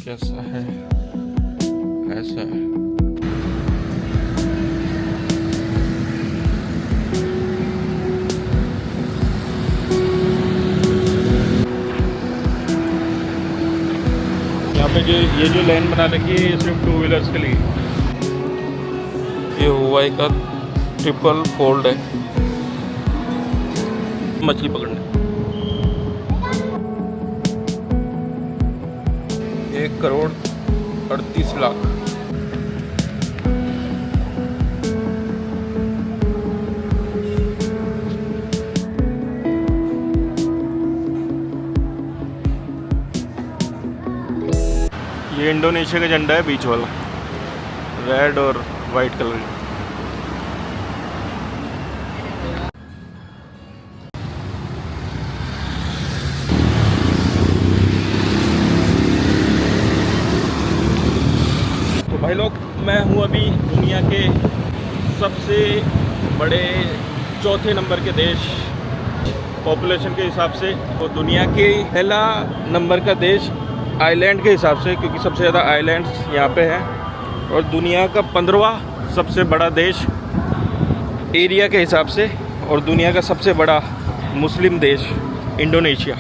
जैसा है ऐसा है। यहाँ पे ये जो लेन बना रखी है ये सिर्फ 2 व्हीलर्स के लिए। ये हुआई का ट्रिपल फोल्ड है मछली पकड़ने। 1,38,00,000। ये इंडोनेशिया का झंडा है, बीच वाला रेड और वाइट कलर का। तो भाई लोग, मैं हूँ अभी दुनिया के सबसे बड़े चौथे नंबर के देश पॉपुलेशन के हिसाब से, और दुनिया के पहला नंबर का देश आइलैंड के हिसाब से, क्योंकि सबसे ज़्यादा आइलैंड्स यहाँ पे हैं, और दुनिया का 15वां सबसे बड़ा देश एरिया के हिसाब से, और दुनिया का सबसे बड़ा मुस्लिम देश इंडोनेशिया।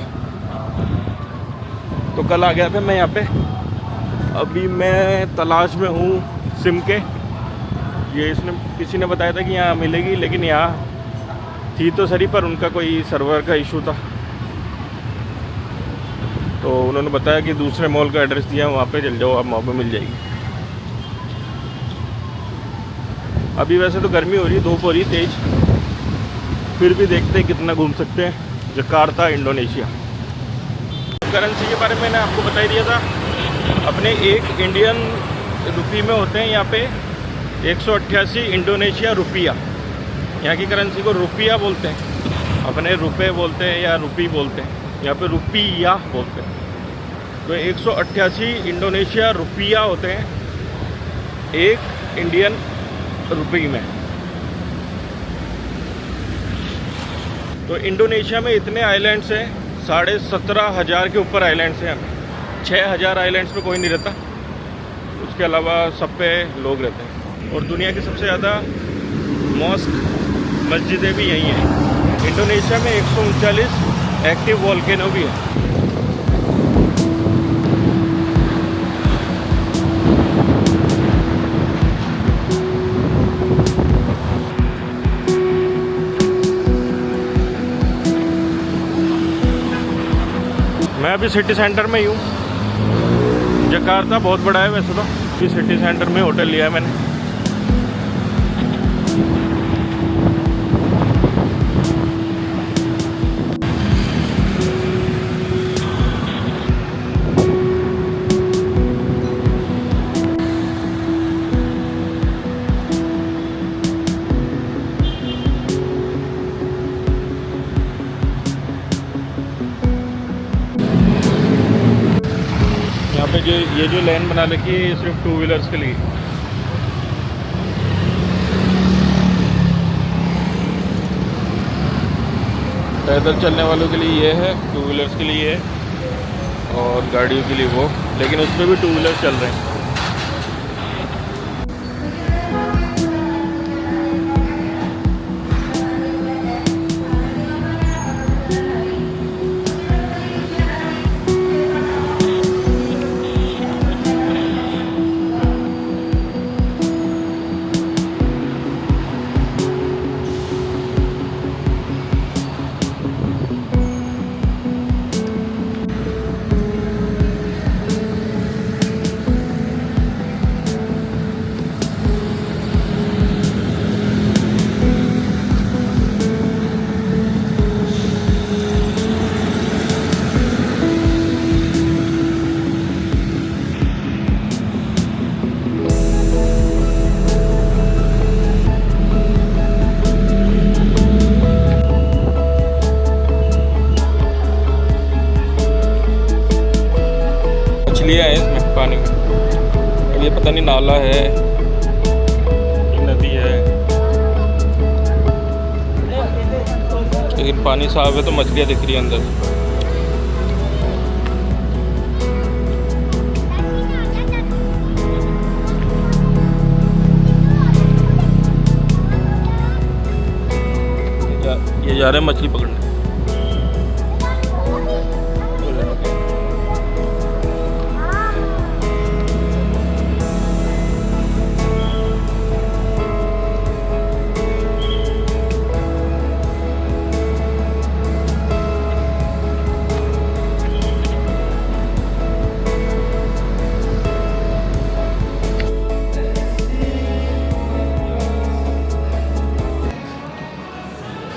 तो कल आ गया था मैं यहाँ पे। अभी मैं तलाश में हूँ सिम के। ये किसी ने बताया था कि यहाँ मिलेगी, लेकिन यहाँ थी तो सही, पर उनका कोई सर्वर का इशू था, तो उन्होंने बताया कि दूसरे मॉल का एड्रेस दिया, वहाँ पे चल जाओ, आप वहाँ पे मिल जाएगी। अभी वैसे तो गर्मी हो रही है, धूप हो रही है तेज, फिर भी देखते हैं कितना घूम सकते हैं जकार्ता इंडोनेशिया। करेंसी के बारे में मैंने आपको बता ही दिया था। अपने 1 इंडियन रुपये में होते हैं यहाँ पे 188 इंडोनेशिया रुपया। यहाँ की करेंसी को रुपया बोलते हैं, अपने रुपए बोलते हैं या रुपी बोलते हैं, यहाँ पे रुपया बोलते हैं। तो 188 इंडोनेशिया रुपया होते हैं 1 इंडियन रुपये में। तो इंडोनेशिया में इतने आइलैंड्स हैं, 17,500 के ऊपर आइलैंड्स हैं। 6,000 आइलैंड्स पे कोई नहीं रहता, उसके अलावा सब पे लोग रहते हैं। और दुनिया की सबसे ज़्यादा मॉस्क मस्जिदें भी यहीं हैं। इंडोनेशिया में 139 एक्टिव वॉल्केनो भी है। मैं अभी सिटी सेंटर में ही हूँ। जकार्ता बहुत बड़ा है वैसे तो, इस सिटी सेंटर में होटल लिया है मैंने। यहाँ पे ये जो लेन बना रखी है ये सिर्फ 2 व्हीलर्स के लिए। पैदल चलने वालों के लिए ये है, 2 व्हीलर्स के लिए है, और गाड़ियों के लिए वो, लेकिन उस पर भी 2 व्हीलर्स चल रहे हैं। मछलियाँ हैं इसमें पानी में। अब ये पता नहीं नाला है, नदी है, लेकिन पानी साफ है तो मछलियाँ दिख रही है अंदर। ये जा रहे हैं मछली पकड़ने।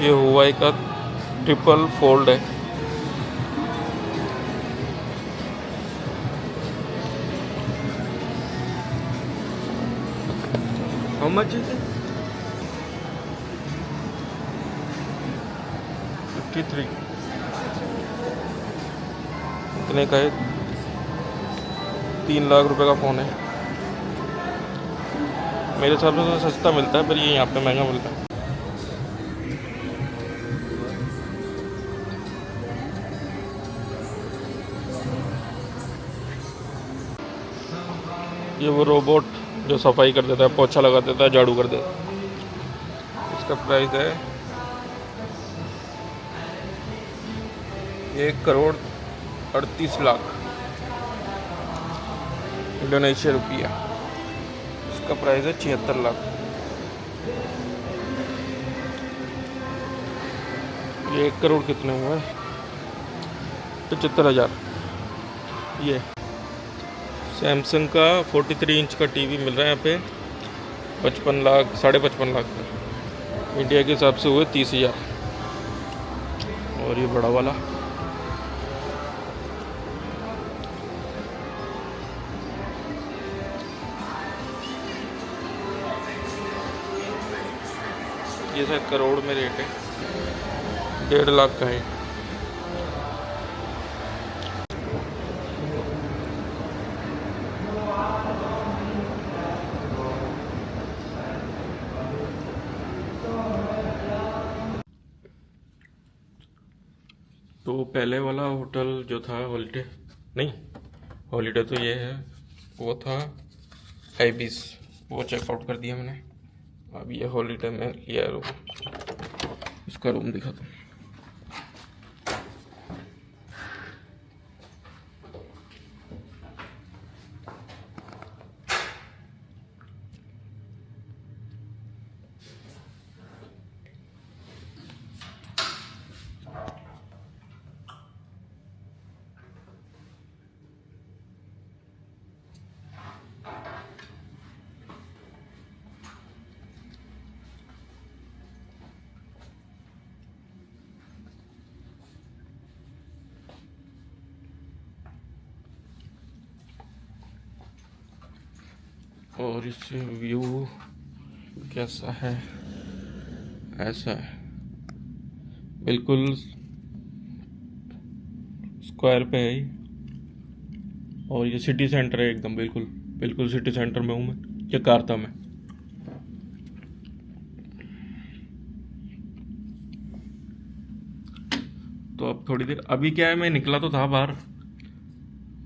ये हुआई का ट्रिपल फोल्ड है। How much is it? 53। इतने का है। 3 लाख रुपए का फ़ोन है। मेरे हिसाब से तो सस्ता मिलता है, पर ये यहाँ पे महंगा मिलता है। ये वो रोबोट जो सफाई कर देता है, पोछा लगा देता है, झाड़ू कर देता है। इसका प्राइस है 1,38,00,000 इंडोनेशिया रुपया। इसका प्राइस है 76 लाख। ये 1 करोड़ कितने हुए? 75,000। ये सैमसंग का 43 इंच का टीवी मिल रहा है यहाँ पे 55 लाख, 55.5 लाख का। इंडिया के हिसाब से हुए 30,000। और ये बड़ा वाला ये शायद करोड़ में रेट है, 1.5 लाख का है। तो पहले वाला होटल जो था हॉलीडे, नहीं हॉलीडे तो ये है, वो था आइबिस, वो चेकआउट कर दिया मैंने। अब ये हॉलीडे में लिया रूम। इसका रूम दिखा दूँ। और इससे व्यू कैसा है? ऐसा है, बिल्कुल स्क्वायर पे है। और ये सिटी सेंटर है एकदम, बिल्कुल बिल्कुल सिटी सेंटर में हूँ मैं, जकार्ता में। तो अब थोड़ी देर, अभी क्या है, मैं निकला तो था बाहर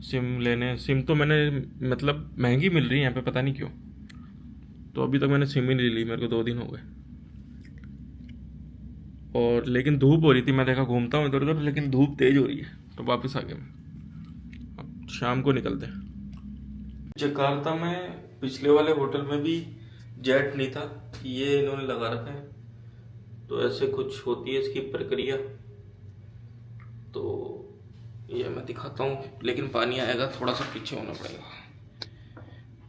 सिम लेने। सिम तो मैंने मतलब महंगी मिल रही है यहाँ पे, पता नहीं क्यों। तो अभी तक मैंने सिम ही नहीं ली, मेरे को 2 दिन हो गए। और लेकिन धूप हो रही थी, मैं देखा घूमता हूँ इधर उधर, लेकिन धूप तेज हो रही है, तो वापस आ गया मैं। अब शाम को निकलते हैं। जकार्ता में पिछले वाले होटल में भी जेट नहीं था, ये इन्होंने लगा रखा है। तो ऐसे कुछ होती है इसकी प्रक्रिया। तो ये मैं दिखाता हूँ, लेकिन पानी आएगा, थोड़ा सा पीछे होना पड़ेगा।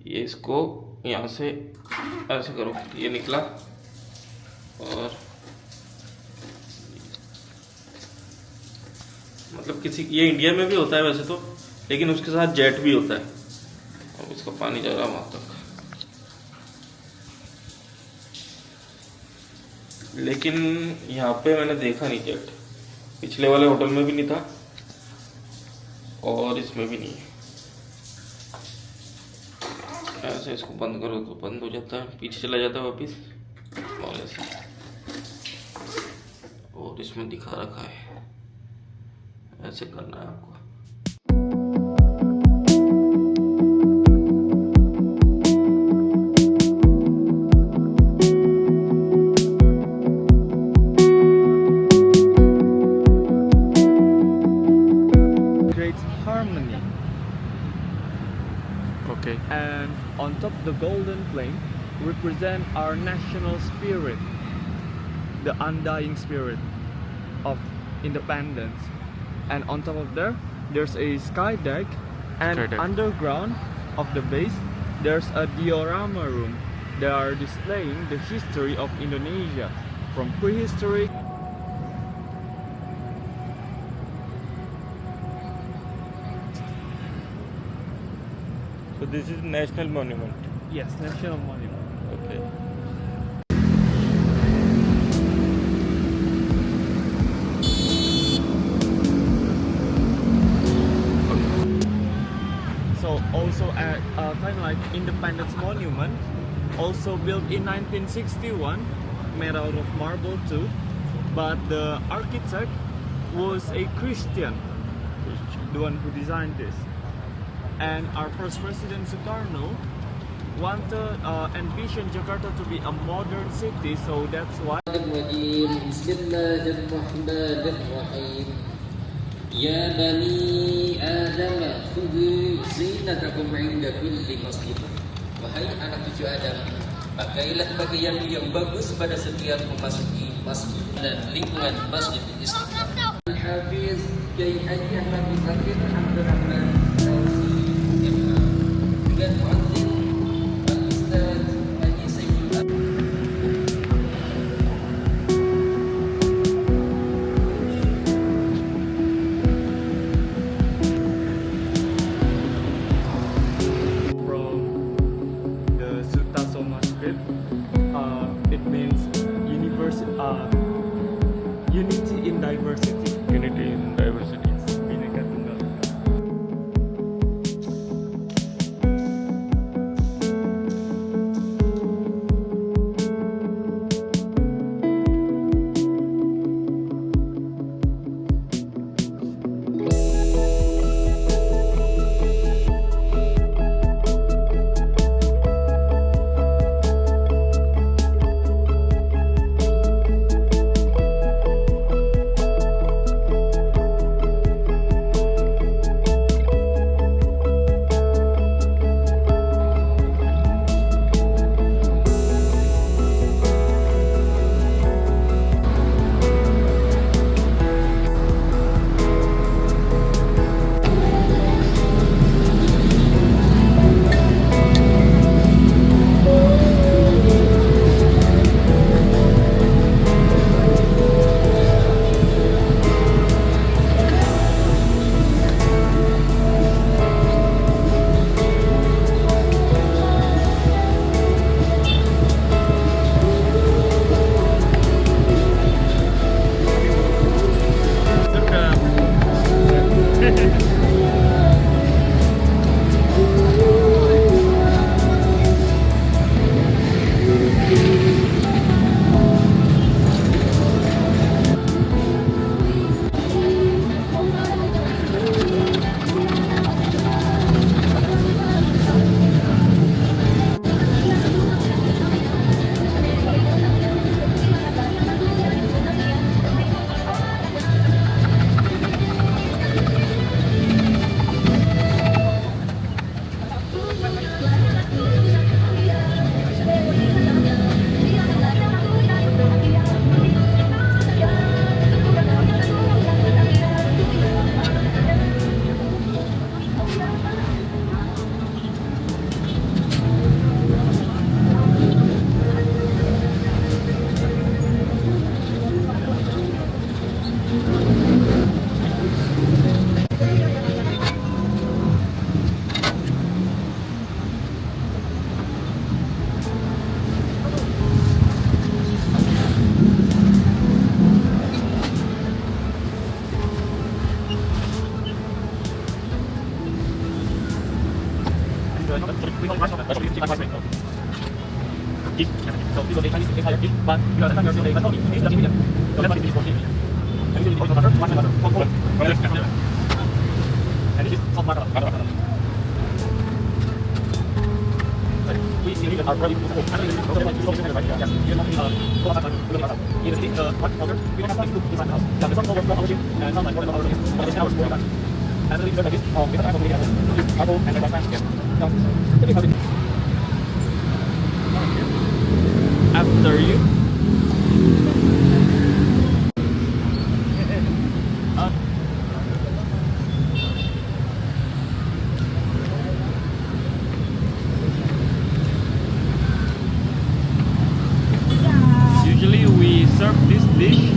ये इसको यहाँ से ऐसे करो, ये निकला। और मतलब ये इंडिया में भी होता है वैसे तो, लेकिन उसके साथ जेट भी होता है। अब इसका पानी जा रहा वहाँ तक, लेकिन यहाँ पे मैंने देखा नहीं जेट। पिछले वाले होटल में भी नहीं था और इसमें भी नहीं है। ऐसे इसको बंद करो तो बंद हो जाता है, पीछे चला जाता है वापिस। और ऐसे, और इसमें दिखा रखा है, ऐसे करना है आपको। Okay. And on top the golden flame represent our national spirit, the undying spirit of independence. And on top of there's a sky deck, and Sky deck. underground of the base there's a diorama room. They are displaying the history of Indonesia from prehistory. So this is national monument. Yes, national monument. Okay. So also at kind of like Independence Monument, also built in 1961, made out of marble too. But the architect was a Christian, the one who designed this. And our first president Sukarno wanted envisioned Jakarta to be a modern city, so that's why. Bismillahirrahmanirrahim. Ya bani Adam, khudhu zinatakum 'inda kulli masjid. Wahai anak cucu Adam, pakailah pakaian yang bagus pada setiap memasuki masjid dan lingkungan masjid Istiqlal. Al-Hafiz Kiai Haji Ahmad bin Bakir Abdurrahman Tausi MA dengan muadzin Al-Ustaz Haji Saiful From the Sutta Soma script, it means unity in diversity. Unity in diversity. Bhinneka Tunggal Ika. And After you. Usually we serve this dish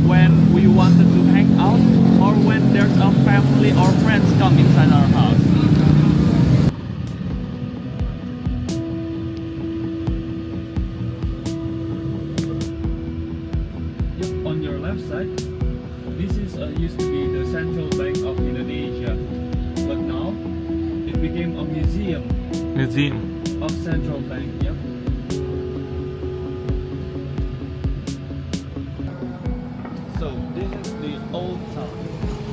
when we wanted to hang out or when there's a family or friends come inside our house. Yep, on your left side, this is used to be the Central Bank of Indonesia, but now it became a museum of Central Bank. Yep. So this is the old town,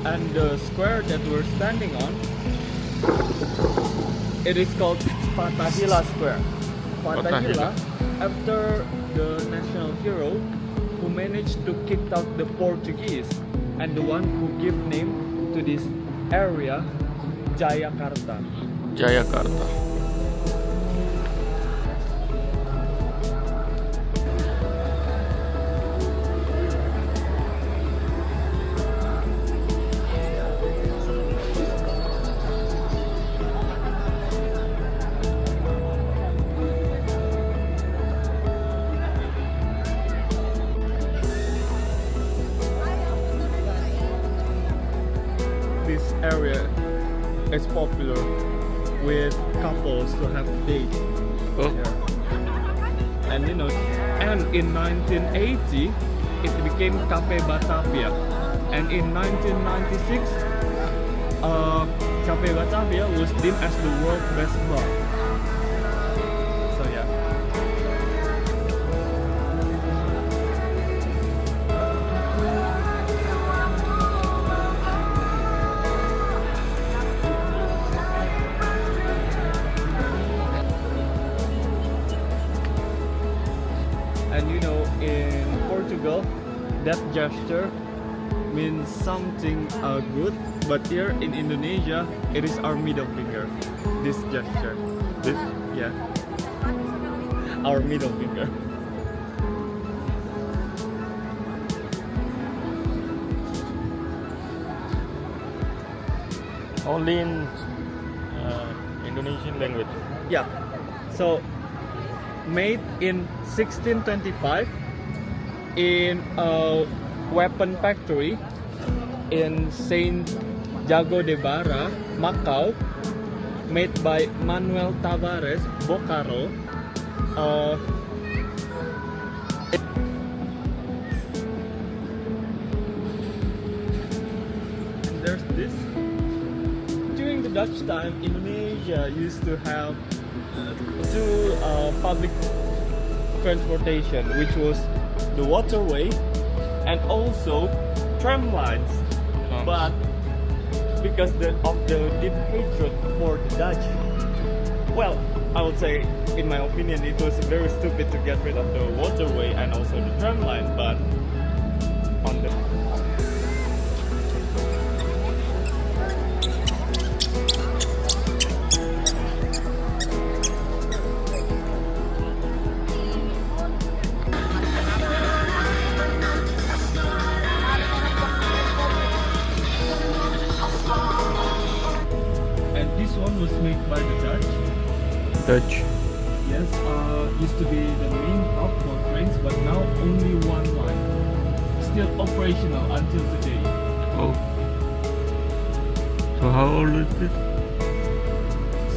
and the square that we're standing on, it is called Fathahillah Square. Fathahillah, after the national hero who managed to kick out the Portuguese and the one who gave name to this area, Jayakarta. Jayakarta. This area is popular with couples to have dates Oh. here. And you know, and in 1980 it became Cafe Batavia, and in 1996 Cafe Batavia was deemed as the world's best bar. So yeah. And you know, in Portugal, that gesture means something good, but here in Indonesia, it is our middle finger. This gesture. This? Yeah. Our middle finger. Only in Indonesian language. Yeah. So, made in 1625 in a weapon factory in Saint Jago de Barra, Macau, made by Manuel Tavares Bocaro. There's this. During the Dutch time, Indonesia used to have two public transportation, which was the waterway and also tram lines. But because of the deep hatred for the Dutch, well, I would say, in my opinion, it was very stupid to get rid of the waterway and also the tram line. But on the and this one was made by the Dutch. Dutch. Yes, used to be the main hub for trains, but now only one line. Still operational until today. Oh. So how old is this?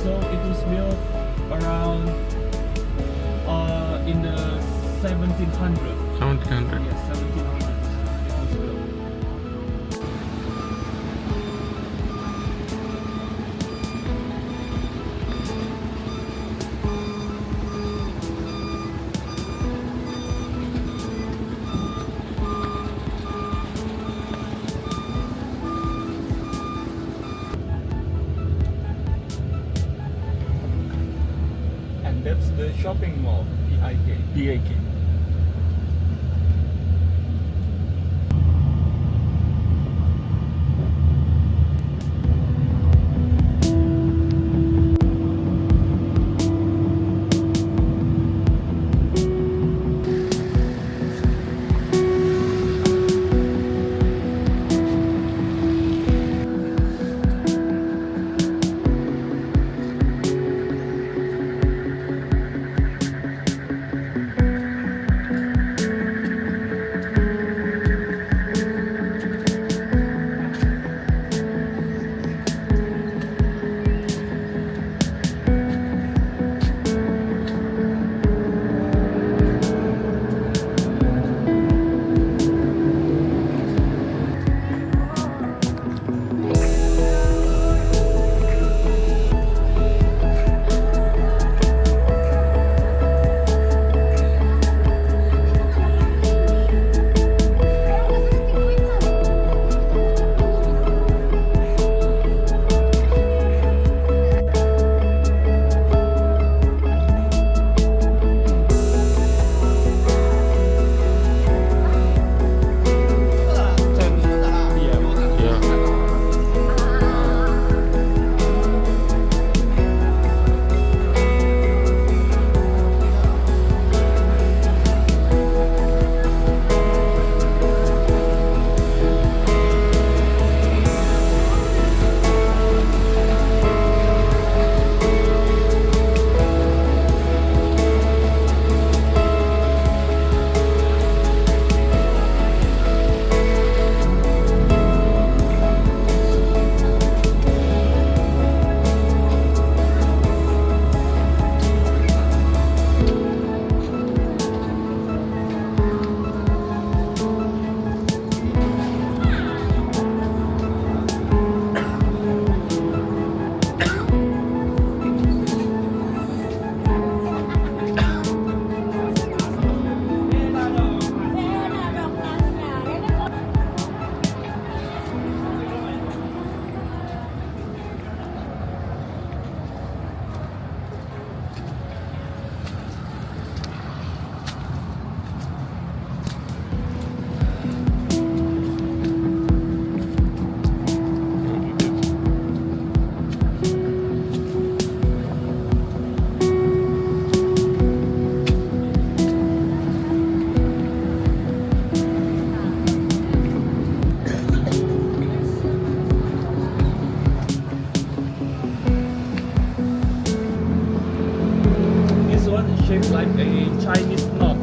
So it was built around in the 1700s. 1700. Yes, 1700s. It was built. And that's the shopping mall, PIK. DIK. shaped like a Chinese knot.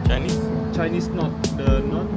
Chinese? Chinese knot. The knot